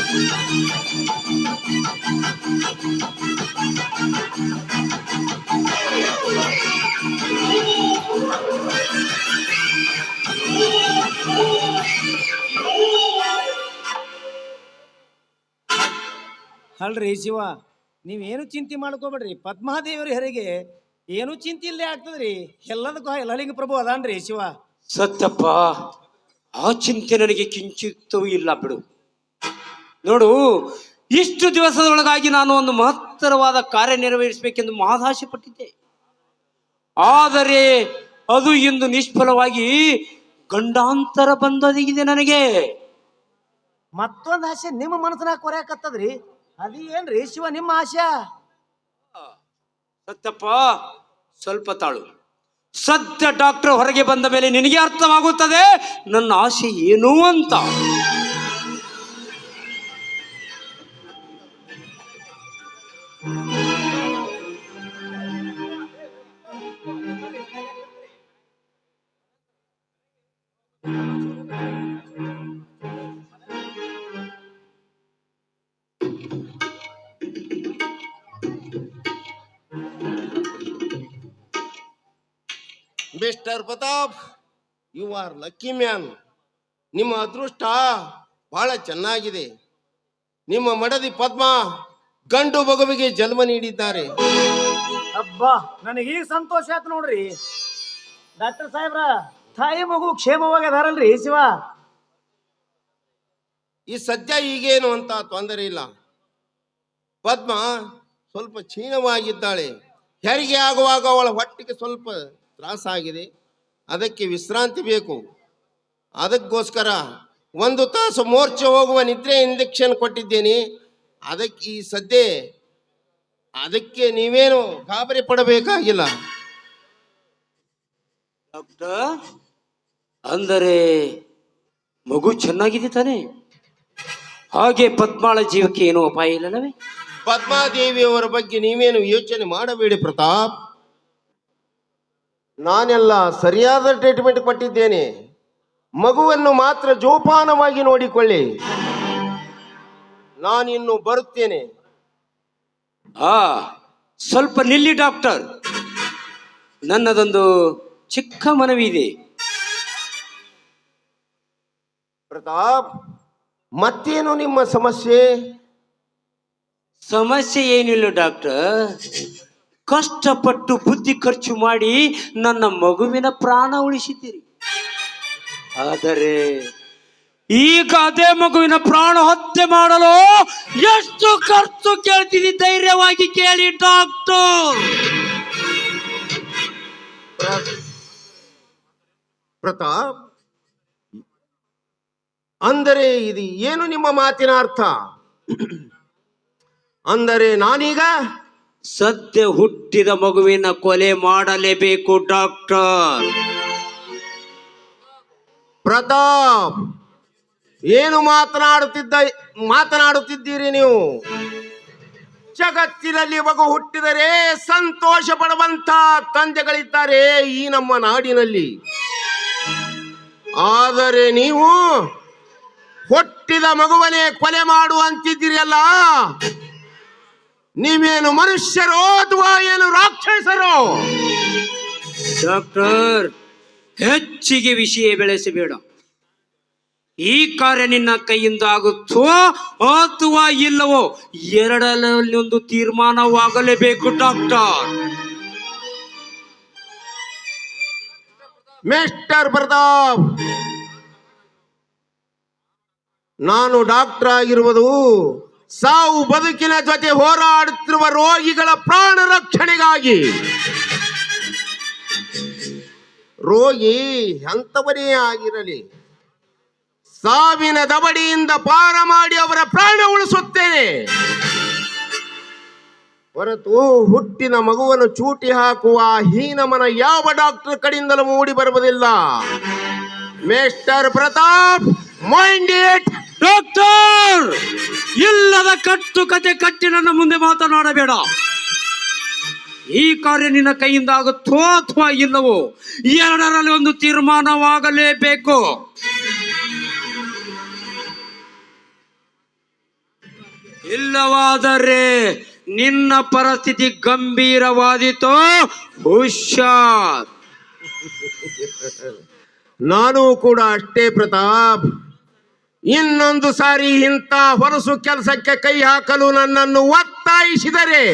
ಅಲ್ರಿ ಶಿವ, ನೀವೇನು ಚಿಂತೆ ಮಾಡ್ಕೋಬೇಡ್ರಿ. ಪದ್ಮಾದೇವಿಯವ್ರ ಹೆರಿಗೆ ಏನು ಚಿಂತೆ ಇಲ್ಲದೆ ಆಗ್ತದ್ರಿ. ಎಲ್ಲದಕ್ಕೂ ಎಲ್ಲಲಿಂಗ ಪ್ರಭು ಅದಾನ್ರಿ ಶಿವ. ಸತ್ಯಪ್ಪ, ಆ ಚಿಂತೆ ನನಗೆ ಕಿಂಚಿತ್ತೂ ಇಲ್ಲ ಬಿಡು. ನೋಡು, ಇಷ್ಟು ದಿವಸದೊಳಗಾಗಿ ನಾನು ಒಂದು ಮಹತ್ತರವಾದ ಕಾರ್ಯ ನೆರವೇರಿಸಬೇಕೆಂದು ಮಹದಾಶೆ ಪಟ್ಟಿದ್ದೆ. ಆದರೆ ಅದು ಇಂದು ನಿಷ್ಫಲವಾಗಿ ಗಂಡಾಂತರ ಬಂದೊದಗಿದೆ ನನಗೆ. ಮತ್ತೊಂದು ಆಸೆ ನಿಮ್ಮ ಮನಸ್ಸಿನಾಗ ಕೊರೆಯಕತ್ತದ್ರಿ. ಅದೇನ್ರಿ ಶಿವ ನಿಮ್ಮ ಆಶೆ? ಸತ್ಯಪ್ಪ, ಸ್ವಲ್ಪ ತಾಳು. ಸದ್ಯ ಡಾಕ್ಟರ್ ಹೊರಗೆ ಬಂದ ಮೇಲೆ ನಿನಗೆ ಅರ್ಥವಾಗುತ್ತದೆ ನನ್ನ ಆಸೆ ಏನು ಅಂತ. Mister Pratap, you are lucky man. ನಿಮ್ಮ ಅದೃಷ್ಟ ಬಹಳ ಚೆನ್ನಾಗಿದೆ. ನಿಮ್ಮ ಮಡದಿ ಪದ್ಮ ಗಂಡು ಮಗುವಿಗೆ ಜನ್ಮ ನೀಡಿದ್ದಾರೆ. ಅಬ್ಬಾ, ನನಗೆ ಈಗ ಸಂತೋಷ ಆಯ್ತು ನೋಡ್ರಿ. ಡಾಕ್ಟರ್ ಸಾಹೇಬ್ರ, ತಾಯಿ ಮಗು ಕ್ಷೇಮವಾಗಿ ಅದಾರಲ್ರಿ ಶಿವ? ಈ ಸದ್ಯ ಈಗೇನು ಅಂತ ತೊಂದರೆ ಇಲ್ಲ. ಪದ್ಮ ಸ್ವಲ್ಪ ಕ್ಷೀಣವಾಗಿದ್ದಾಳೆ. ಹೆರಿಗೆ ಆಗುವಾಗ ಅವಳ ಹೊಟ್ಟೆಗೆ ಸ್ವಲ್ಪ ತ್ರಾಸಾಗಿದೆ. ಅದಕ್ಕೆ ವಿಶ್ರಾಂತಿ ಬೇಕು. ಅದಕ್ಕೋಸ್ಕರ 1 ತಾಸು ಮೋರ್ಚೆ ಹೋಗುವ ನಿದ್ರೆ ಇಂಜೆಕ್ಷನ್ ಕೊಟ್ಟಿದ್ದೇನೆ. ಅದಕ್ಕೆ ಈ ಸದ್ಯ ಅದಕ್ಕೆ ನೀವೇನು ಗಾಬರಿ ಪಡಬೇಕಾಗಿಲ್ಲ. ಡಾಕ್ಟರ್, ಅಂದರೆ ಮಗು ಚೆನ್ನಾಗಿದೆ ತಾನೆ? ಹಾಗೆ ಪದ್ಮಾಳ ಜೀವಕ್ಕೆ ಏನೂ ಅಪಾಯ ಇಲ್ಲವೇ? ಪದ್ಮಾದೇವಿಯವರ ಬಗ್ಗೆ ನೀವೇನು ಯೋಚನೆ ಮಾಡಬೇಡಿ ಪ್ರತಾಪ್. ನಾನೆಲ್ಲ ಸರಿಯಾದ ಟ್ರೀಟ್ಮೆಂಟ್ ಕೊಟ್ಟಿದ್ದೇನೆ. ಮಗುವನ್ನು ಮಾತ್ರ ಜೋಪಾನವಾಗಿ ನೋಡಿಕೊಳ್ಳಿ. ನಾನಿನ್ನು ಬರುತ್ತೇನೆ. ಸ್ವಲ್ಪ ನಿಲ್ಲಿ ಡಾಕ್ಟರ್, ನನ್ನದೊಂದು ಚಿಕ್ಕ ಮನವಿ ಇದೆ. ಪ್ರತಾಪ್, ಮತ್ತೇನು ನಿಮ್ಮ ಸಮಸ್ಯೆ? ಸಮಸ್ಯೆ ಏನಿಲ್ಲ ಡಾಕ್ಟರ್. ಕಷ್ಟಪಟ್ಟು ಬುದ್ಧಿ ಖರ್ಚು ಮಾಡಿ ನನ್ನ ಮಗುವಿನ ಪ್ರಾಣ ಉಳಿಸಿದ್ದೀರಿ. ಆದರೆ ಈಗ ಅದೇ ಮಗುವಿನ ಪ್ರಾಣ ಹತ್ಯೆ ಮಾಡಲು ಎಷ್ಟು ಖರ್ಚು ಕೇಳ್ತಿದ್ದಿ? ಧೈರ್ಯವಾಗಿ ಕೇಳಿ ಡಾಕ್ಟರ್. ಪ್ರತಾಪ್, ಅಂದರೆ ಇದು ಏನು ನಿಮ್ಮ ಮಾತಿನ ಅರ್ಥ? ಅಂದರೆ ನಾನೀಗ ಸದ್ಯ ಹುಟ್ಟಿದ ಮಗುವಿನ ಕೊಲೆ ಮಾಡಲೇಬೇಕು ಡಾಕ್ಟರ್. ಪ್ರತಾಪ್, ಏನು ಮಾತನಾಡುತ್ತಿದ್ದೀರಿ ನೀವು? ಜಗತ್ತಿನಲ್ಲಿ ಮಗು ಹುಟ್ಟಿದರೆ ಸಂತೋಷ ಪಡುವಂತ ತಂದೆಗಳಿದ್ದಾರೆ ಈ ನಮ್ಮ ನಾಡಿನಲ್ಲಿ. ಆದರೆ ನೀವು ಹುಟ್ಟಿದ ಮಗುವನ್ನೇ ಕೊಲೆ ಮಾಡುವಂತಿದ್ದೀರಲ್ಲ, ನೀವೇನು ಮನುಷ್ಯರೋ ಅಥವಾ ಏನು ರಾಕ್ಷಸರೋ? ಡಾಕ್ಟರ್, ಹೆಚ್ಚಿಗೆ ವಿಷಯ ಬೆಳೆಸಬೇಡ. ಈ ಕಾರ್ಯ ನಿನ್ನ ಕೈಯಿಂದ ಆಗುತ್ತೋ ಅಥವಾ ಇಲ್ಲವೋ, ಎರಡರಲ್ಲಿ ಒಂದು ತೀರ್ಮಾನವಾಗಲೇಬೇಕು ಡಾಕ್ಟರ್. ಮಿಸ್ಟರ್ ಪ್ರತಾಪ್, ನಾನು ಡಾಕ್ಟರ್ ಆಗಿರುವುದು ಸಾವು ಬದುಕಿನ ಜೊತೆ ಹೋರಾಡುತ್ತಿರುವ ರೋಗಿಗಳ ಪ್ರಾಣ ರಕ್ಷಣೆಗಾಗಿ. ರೋಗಿ ಎಂಥವರೇ ಆಗಿರಲಿ, ಸಾವಿನ ದಬಡಿಯಿಂದ ಪಾರ ಮಾಡಿ ಅವರ ಪ್ರಾಣ ಉಳಿಸುತ್ತೇನೆ ಹೊರತು ಹುಟ್ಟಿನ ಮಗುವನ್ನು ಚೂಟಿ ಹಾಕುವ ಹೀನಮನ ಯಾವ ಡಾಕ್ಟರ್ ಕಡೆಯಿಂದಲೂ ಮೂಡಿ ಬರುವುದಿಲ್ಲ. Mister Pratap, mind it. Doctor, ಇಲ್ಲದ ಕಟ್ಟು ಕತೆ ಕಟ್ಟಿ ನನ್ನ ಮುಂದೆ ಮಾತನಾಡಬೇಡ. ಈ ಕಾರ್ಯ ನಿನ್ನ ಕೈಯಿಂದ ಆಗುತ್ತೋ ಅಥವಾ ಇಲ್ಲವೋ, ಎರಡರಲ್ಲಿ ಒಂದು ತೀರ್ಮಾನವಾಗಲೇಬೇಕು. ಇಲ್ಲವಾದರೆ ನಿನ್ನ ಪರಿಸ್ಥಿತಿ ಗಂಭೀರವಾದೀತೋ ಹುಷಾರ್. ನಾನು ಕೂಡ ಅಷ್ಟೇ ಪ್ರತಾಪ್. ಇನ್ನೊಂದು ಸಾರಿ ಇಂಥ ಹೊರಸು ಕೆಲಸಕ್ಕೆ ಕೈ ಹಾಕಲು ನನ್ನನ್ನು ಒತ್ತಾಯಿಸಿದರೆ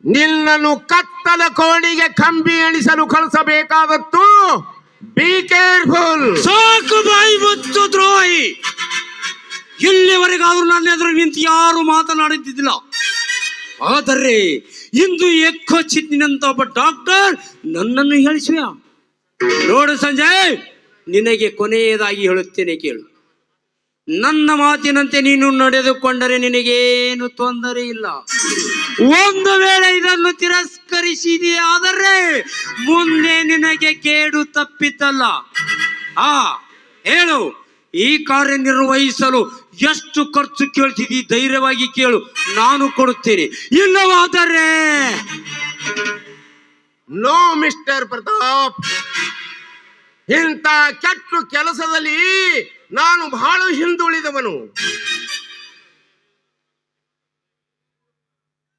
ನಿನ್ನನ್ನು ಕತ್ತಲ ಕೋಣಿಗೆ ಕಂಬಿ ಎಣಿಸಲು ಕಳಿಸಬೇಕಾದತ್ತು. Be careful. ಸಾಕು ಬಾಯಿ ಮುಚ್ಚು ದ್ರೋಹಿ. ಇಲ್ಲಿವರೆಗಾದ್ರೂ ನನ್ನ ಎದುರು ನಿಂತು ಯಾರು ಮಾತನಾಡುತ್ತಿದ್ದಿಲ್ಲ. ಆದರೆ ಇಂದು ಎಕ್ಕೋಚಿತ್ತಿನಂತ ಒಬ್ಬ ಡಾಕ್ಟರ್ ನನ್ನನ್ನು ಹೇಳಿಸುವ. ನೋಡು ಸಂಜಯ್, ನಿನಗೆ ಕೊನೆಯದಾಗಿ ಹೇಳುತ್ತೇನೆ ಕೇಳು. ನನ್ನ ಮಾತಿನಂತೆ ನೀನು ನಡೆದುಕೊಂಡರೆ ನಿನಗೇನು ತೊಂದರೆ ಇಲ್ಲ. ಒಂದು ವೇಳೆ ಇದನ್ನು ತಿರಸ್ಕರಿಸಿದೆಯಾದರೆ ಮುಂದೆ ನಿನಗೆ ಕೇಡು ತಪ್ಪಿತಲ್ಲ. ಹೇಳು, ಈ ಕಾರ್ಯನಿರ್ವಹಿಸಲು ಎಷ್ಟು ಖರ್ಚು ಕೇಳ್ತಿದ್ದೀ? ಧೈರ್ಯವಾಗಿ ಕೇಳು, ನಾನು ಕೊಡುತ್ತೇನೆ. ಇಲ್ಲವಾದರೆ ನೋ ಮಿಸ್ಟರ್ ಪ್ರತಾಪ್, ಇಂಥ ಕೆಟ್ಟ ಕೆಲಸದಲ್ಲಿ ನಾನು ಬಹಳ ಹಿಂದುಳಿದವನು.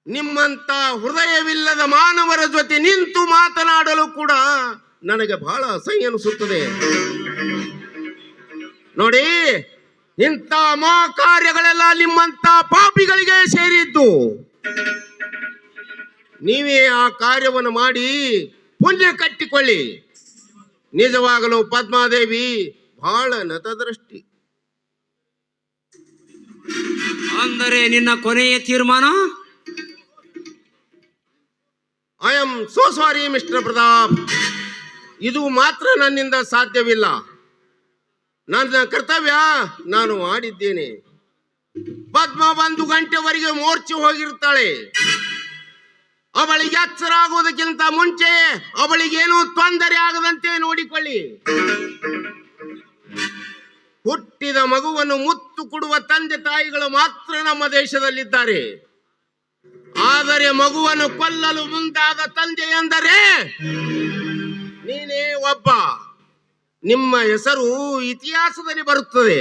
ನಿಮ್ಮಂತ ಹೃದಯವಿಲ್ಲದ ಮಾನವರ ಜೊತೆ ನಿಂತು ಮಾತನಾಡಲು ಕೂಡ ನನಗೆ ಬಹಳ ಅಸಹ್ಯ ಅನಿಸುತ್ತದೆ. ನೋಡಿ, ಇಂಥ ಮಾ ಕಾರ್ಯಗಳೆಲ್ಲ ನಿಮ್ಮಂತ ಪಾಪಿಗಳಿಗೆ ಸೇರಿದ್ದು. ನೀವೇ ಆ ಕಾರ್ಯವನ್ನು ಮಾಡಿ ಪುಣ್ಯ ಕಟ್ಟಿಕೊಳ್ಳಿ. ನಿಜವಾಗಲೂ ಪದ್ಮಾದೇವಿ ಬಹಳ ನತದೃಷ್ಟಿ. ಅಂದರೆ ನಿನ್ನ ಕೊನೆಯ ತೀರ್ಮಾನ? I am so sorry mister Pratap, ಇದು ಮಾತ್ರ ನನ್ನಿಂದ ಸಾಧ್ಯವಿಲ್ಲ. ನನ್ನ ಕರ್ತವ್ಯ ನಾನು ಮಾಡಿದ್ದೇನೆ. ಪದ್ಮ 1 ಗಂಟೆವರೆಗೆ ಮೂರ್ಛೆ ಹೋಗಿರ್ತಾಳೆ. ಅವಳಿಗೆ ಎಚ್ಚರ ಆಗುವುದಕ್ಕಿಂತ ಮುಂಚೆ ಅವಳಿಗೇನು ತೊಂದರೆ ಆಗದಂತೆ ನೋಡಿಕೊಳ್ಳಿ. ಹುಟ್ಟಿದ ಮಗುವನ್ನು ಮುತ್ತು ಕೊಡುವ ತಂದೆ ತಾಯಿಗಳು ಮಾತ್ರ ನಮ್ಮ ದೇಶದಲ್ಲಿದ್ದಾರೆ. ಆದರೆ ಮಗುವನ್ನು ಕೊಲ್ಲಲು ಮುಂದಾದ ತಂದೆ ಎಂದರೆ ನೀನೇ ಒಬ್ಬ. ನಿಮ್ಮ ಹೆಸರು ಇತಿಹಾಸದಲ್ಲಿ ಬರುತ್ತದೆ.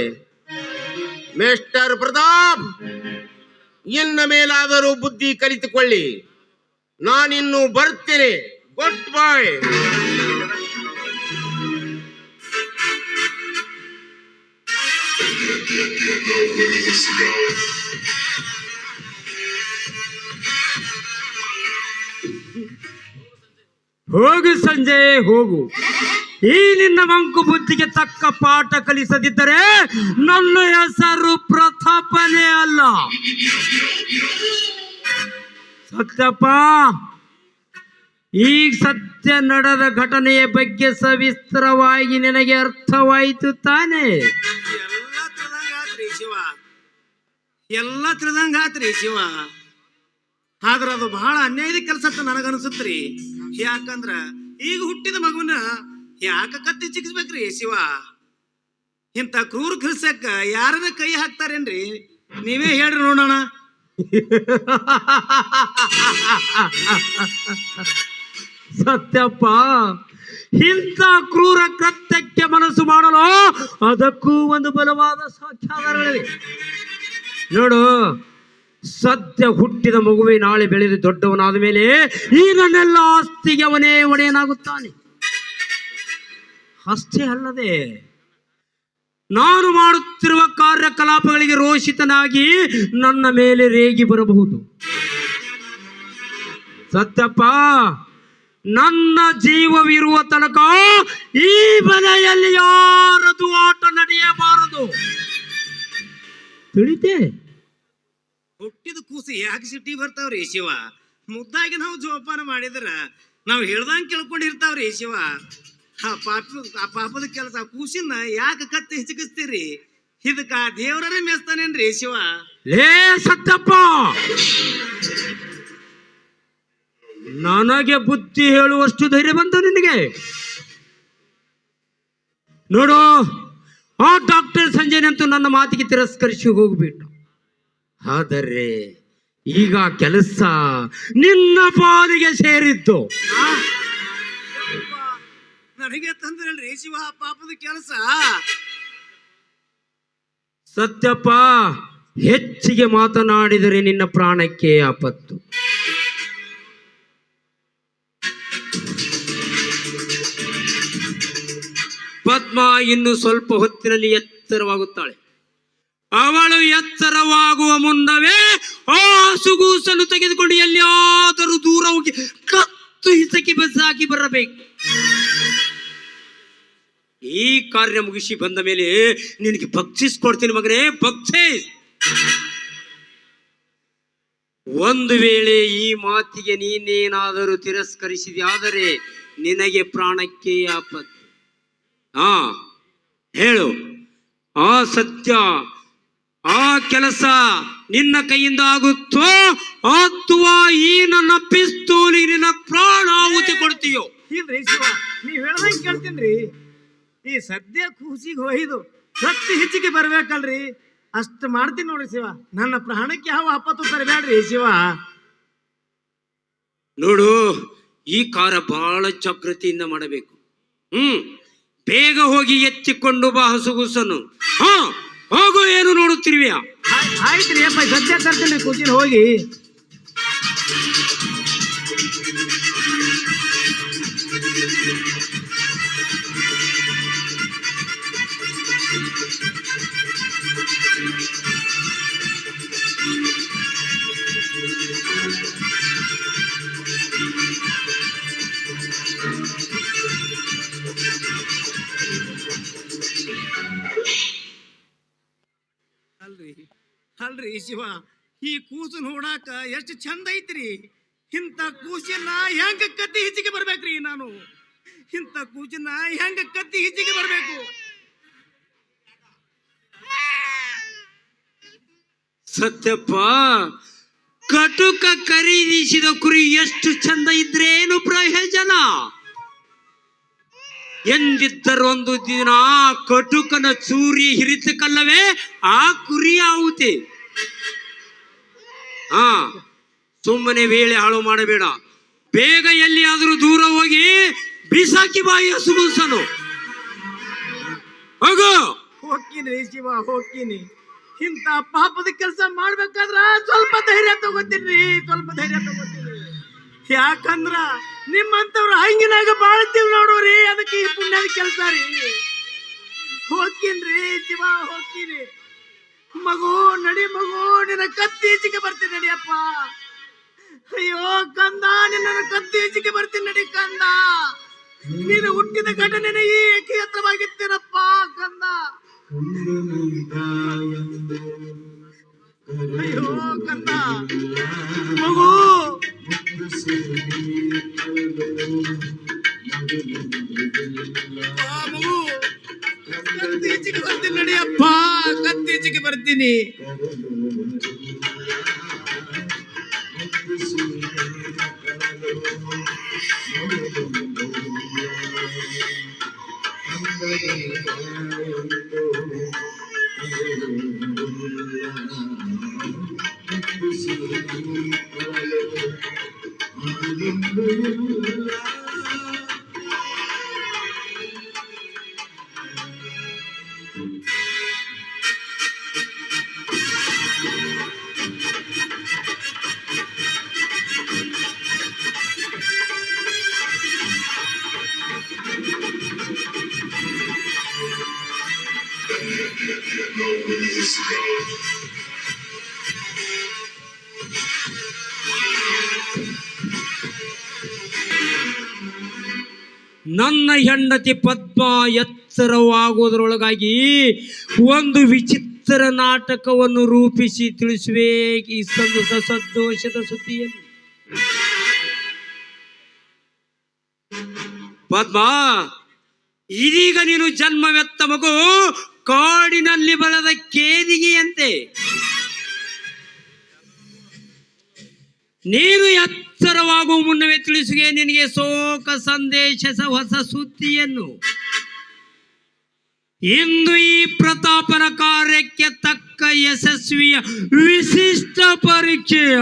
ಮಿಸ್ಟರ್ ಪ್ರತಾಪ್, ಇನ್ನ ಮೇಲಾದರೂ ಬುದ್ಧಿ ಕಲಿತುಕೊಳ್ಳಿ. ನಾನಿನ್ನು ಬರ್ತೇನೆ. ಗುಡ್ ಬಾಯ್. ಹೋಗು ಸಂಜಯ್, ಹೋಗು. ಈ ನಿನ್ನ ಮಂಕು ಬುದ್ಧಿಗೆ ತಕ್ಕ ಪಾಠ ಕಲಿಸದಿದ್ದರೆ ನನ್ನ ಹೆಸರು ಪ್ರತಾಪನೇ ಅಲ್ಲ. ಸತ್ಯಪ್ಪ, ಈ ಸತ್ಯ ನಡೆದ ಘಟನೆಯ ಬಗ್ಗೆ ಸವಿಸ್ತರವಾಗಿ ನಿನಗೆ ಅರ್ಥವಾಯಿತು ತಾನೆ? ಎಲ್ಲ ತಿಳಿದಂಗಾತ್ರಿ ಶಿವ. ಆದ್ರ ಅದು ಬಹಳ ಅನ್ಯಾಯದ ಕೆಲಸ ಅಂತ ನನಗನ್ಸುತ್ರಿ. ಯಾಕಂದ್ರ ಈಗ ಹುಟ್ಟಿದ ಮಗುವನ್ನ ಯಾಕ ಕತ್ತಿ ಚಿಕ್ಸ್ಬೇಕ್ರಿ ಶಿವ? ಇಂಥ ಕ್ರೂರ ಕೆಲಸಕ್ಕ ಯಾರನ್ನ ಕೈ ಹಾಕ್ತಾರೇನ್ರಿ? ನೀವೇ ಹೇಳ್ರಿ ನೋಡೋಣ. ಸತ್ಯಪ್ಪ, ಇಂಥ ಕ್ರೂರ ಕೃತ್ಯಕ್ಕೆ ಮನಸ್ಸು ಮಾಡಲು ಅದಕ್ಕೂ ಒಂದು ಬಲವಾದ ಸಾಕ್ಷ್ಯಾಧಾರಗಳಿವೆ. ನೋಡು, ಸದ್ಯ ಹುಟ್ಟಿದ ಮಗುವೆ ನಾಳೆ ಬೆಳೆದು ದೊಡ್ಡವನಾದ ಮೇಲೆ ಈ ನನ್ನೆಲ್ಲ ಆಸ್ತಿಗೆ ಅವನೇ ಒಡೆಯನಾಗುತ್ತಾನೆ. ಅಷ್ಟೇ ಅಲ್ಲದೆ ನಾನು ಮಾಡುತ್ತಿರುವ ಕಾರ್ಯಕಲಾಪಗಳಿಗೆ ರೋಷಿತನಾಗಿ ನನ್ನ ಮೇಲೆ ರೇಗಿ ಬರಬಹುದು. ಸತ್ಯಪ್ಪ, ನನ್ನ ಜೀವವಿರುವ ತನಕ ಈ ಮನೆಯಲ್ಲಿ ಯಾರದು ಆಟ ನಡೆಯಬಾರದು. ತಿಳಿತೆ? ಹುಟ್ಟಿದ ಕೂಸು ಯಾಕೆ ಸಿಟ್ಟಿ ಬರ್ತಾವ್ರಿ ಶಿವ? ಮುದ್ದಾಗಿ ನಾವು ಜೋಪಾನ ಮಾಡಿದ್ರ ನಾವು ಹೇಳ್ದಂಗೆ ಕೇಳ್ಕೊಂಡಿರ್ತಾವ್ರಿ ಶಿವ. ಆ ಪಾಪದ ಕೆಲಸ ಕೂಸಿನ ಯಾಕೆ ಕತ್ತಿ ಹಿಚಕಿಸ್ತೀರಿ? ಇದಕ್ಕ ದೇವರೇ ಮೆಸ್ತಾನೇನ್ರಿ ಶಿವ? ಲೇ ಸತ್ಯಪ್ಪ, ನನಗೆ ಬುದ್ಧಿ ಹೇಳುವಷ್ಟು ಧೈರ್ಯ ಬಂತು ನಿನಗೆ? ನೋಡು, ಆ ಡಾಕ್ಟರ್ ಸಂಜಯನಂತೂ ನನ್ನ ಮಾತಿಗೆ ತಿರಸ್ಕರಿಸಿ ಹೋಗ್ಬಿಟ್ಟು. ಆದರೆ ಈಗ ಕೆಲಸ ನಿನ್ನ ಪಾಲಿಗೆ ಸೇರಿದ್ದು. ನನಗೆ ತಂದ್ರಲ್ರಿ ಶಿವ ಪಾಪದ ಕೆಲಸ. ಸತ್ಯಪ್ಪ, ಹೆಚ್ಚಿಗೆ ಮಾತನಾಡಿದರೆ ನಿನ್ನ ಪ್ರಾಣಕ್ಕೆ ಆಪತ್ತು. ಪದ್ಮ ಇನ್ನು ಸ್ವಲ್ಪ ಹೊತ್ತಿನಲ್ಲಿ ಎಚ್ಚರವಾಗುತ್ತಾಳೆ. ಅವಳು ಎಚ್ಚರವಾಗುವ ಮುನ್ನವೇ ಆ ಸುಗೂಸನ್ನು ತೆಗೆದುಕೊಂಡು ಎಲ್ಲಿಯಾದರೂ ದೂರ ಹೋಗಿ ಕತ್ತು ಹಿಸಕಿ ಬಸಾಕಿ ಬರಬೇಕು. ಈ ಕಾರ್ಯ ಮುಗಿಸಿ ಬಂದ ಮೇಲೆ ನಿನಗೆ ಬಕ್ಷಿಸ್ಕೊಡ್ತೀನಿ ಮಗನೇ, ಬಕ್ಷಿಸ್. ಒಂದು ವೇಳೆ ಈ ಮಾತಿಗೆ ನೀನೇನಾದರೂ ತಿರಸ್ಕರಿಸಿದೆಯಾದರೆ ನಿನಗೆ ಪ್ರಾಣಕ್ಕೆ ಆಪತ್ತು. ಹೇಳು, ಆ ಸತ್ಯ, ಆ ಕೆಲಸ ನಿನ್ನ ಕೈಯಿಂದ ಆಗುತ್ತೋ ಅಥವಾ ಈ ನನ್ನ ಪಿಸ್ತೂಲಿ ನಿನ್ನ ಪ್ರಾಣ ಆಹುತಿ ಕೊಡ್ತೀಯೋ? ಇಲ್ರಿ ಶಿವ, ನೀವ್ ಹೇಳ್ದಂಗೆ ಕೇಳ್ತೀನ್ರಿ. ಈ ಸದ್ಯ ಕೂಸಿಗೆ ಒಯ್ದು ಸತ್ತಿ ಹೆಚ್ಚಿಗೆ ಬರ್ಬೇಕಲ್ರಿ, ಅಷ್ಟು ಮಾಡ್ತೀನಿ ನೋಡ್ರಿ ಶಿವ. ನನ್ನ ಪ್ರಾಣಕ್ಕೆ ಯಾವ ಆಪತ್ತು ತರಬೇಡ್ರಿ ಶಿವ. ನೋಡು, ಈ ಕಾರ್ಯ ಬಹಳ ಜಾಗೃತಿಯಿಂದ ಮಾಡಬೇಕು. ಬೇಗ ಹೋಗಿ ಎತ್ತಿಕೊಂಡು ಬಾ ಹಸುಗುಸನ್ನು. ಹೋಗು, ಏನು ನೋಡುತ್ತಿರುವಿಯ? ಆಯ್ತ್ರಿ ಅಪ್ಪ, ಸದ್ಯ ತರ್ತೀನಿ ಕೂಸಿನ ಹೋಗಿ. ಅಲ್ರಿ ಶಿವ, ಈ ಕೂಸು ನೋಡಾಕ ಎಷ್ಟು ಚಂದ ಐತ್ರಿ. ಇಂಥ ಕೂಸಿನ ಹೆಂಗ ಕತ್ತಿ ಹಿಚ್ಚಿಗೆ ಬರ್ಬೇಕ್ರಿ ನಾನು? ಇಂಥ ಕೂಸಿನ ಹೆಂಗ ಕತ್ತಿ ಹಿಚ್ಚಿಗೆ ಬರ್ಬೇಕು? ಸತ್ಯಪ್ಪ, ಕಟುಕ ಖರೀದಿಸಿದ ಕುರಿ ಎಷ್ಟು ಚಂದ ಇದ್ರೇನು ಪ್ರಯೋಜನ? ಎಂದಿದ್ದರು ಒಂದು ದಿನ ಕಟುಕನ ಚೂರಿ ಹಿರಿತಕ್ಕಲ್ಲವೇ ಆ ಕುರಿ ಆಹುತಿ. ಸುಮ್ಮನೆ ವೇಳೆ ಹಾಳು ಮಾಡಬೇಡ. ಬೇಗ ಎಲ್ಲಿಯಾದರೂ ದೂರ ಹೋಗಿ ಬಿಸಾಕಿ ಬಾಯಿ ಹಸುಗುಸನು. ಹೋಗು. ಹೋಗ್ತೀನಿ ಶಿವ, ಹೋಗ್ತೀನಿ. ಇಂಥ ಪಾಪದ ಕೆಲಸ ಮಾಡ್ಬೇಕಾದ್ರ ಸ್ವಲ್ಪ ಧೈರ್ಯ ತಗೋತೀನಿ, ಸ್ವಲ್ಪ ಧೈರ್ಯ ತಗೋತೀನಿ. ಯಾಕಂದ್ರ ನಿಮ್ಮಂತವ್ರು ಹಂಗಿನಾಗ ಬಾಳ್ತೀವಿ ನೋಡೋರಿ, ಅದಕ್ಕೆ ಈ ಪುಣ್ಯದ ಕೆಲಸ ರೀ. ಹೋಗ್ತೀನ್ರಿ ಶಿವ, ಹೋಗ್ತೀನಿ. ಮಗು ನಡಿ, ಮಗು ನಿನ್ನ ಕತ್ತಿ ಈಚೆಗೆ ಬರ್ತೀನಿ ನಡಿಯಪ್ಪ. ಅಯ್ಯೋ ಕಂದ, ನಿನ್ನ ಕತ್ತಿ ಈಚೆಗೆ ಬರ್ತೀನಿ ನಡಿ ಕಂದ. ನೀನು ಹುಟ್ಟಿದ ಘಟನೆ ಈ ಏಕೀಯತ್ರವಾಗಿತ್ತೇನಪ್ಪ ಕಂದ. ಅಯ್ಯೋ ಕಂದ, ಮಗು ಮಗು, ಕತ್ತೀಚಿಗೆ ಬರ್ತೀನಿ ನಡಿಯಪ್ಪ, ಕತ್ತೀಚಿಗೆ ಬರ್ತೀನಿ. ನನ್ನ ಹೆಂಡತಿ ಪದ್ಮ ಎಚ್ಚರವಾಗುವುದರೊಳಗಾಗಿ ಒಂದು ವಿಚಿತ್ರ ನಾಟಕವನ್ನು ರೂಪಿಸಿ ತಿಳಿಸುವೆ ಈ ಸಂತೋಷದ ಸುದ್ದಿಯನ್ನು. ಪದ್ಮ, ಇದೀಗ ನೀನು ಜನ್ಮವೆತ್ತ ಮಗು ಕಾಡಿನಲ್ಲಿ ಬೆಳೆದ ಕೇದಿಗೆಯಂತೆ. ನೀನು ಎಚ್ಚರವಾಗುವ ಮುನ್ನವೇ ತಿಳಿಸುವೆ ನಿನಗೆ ಶೋಕ ಸಂದೇಶ ಹೊಸ ಸುದ್ದಿಯನ್ನು. ಇಂದು ಈ ಪ್ರತಾಪನ ಕಾರ್ಯಕ್ಕೆ ತಕ್ಕ ಯಶಸ್ವಿಯ ವಿಶಿಷ್ಟ ಪರೀಕ್ಷೆಯ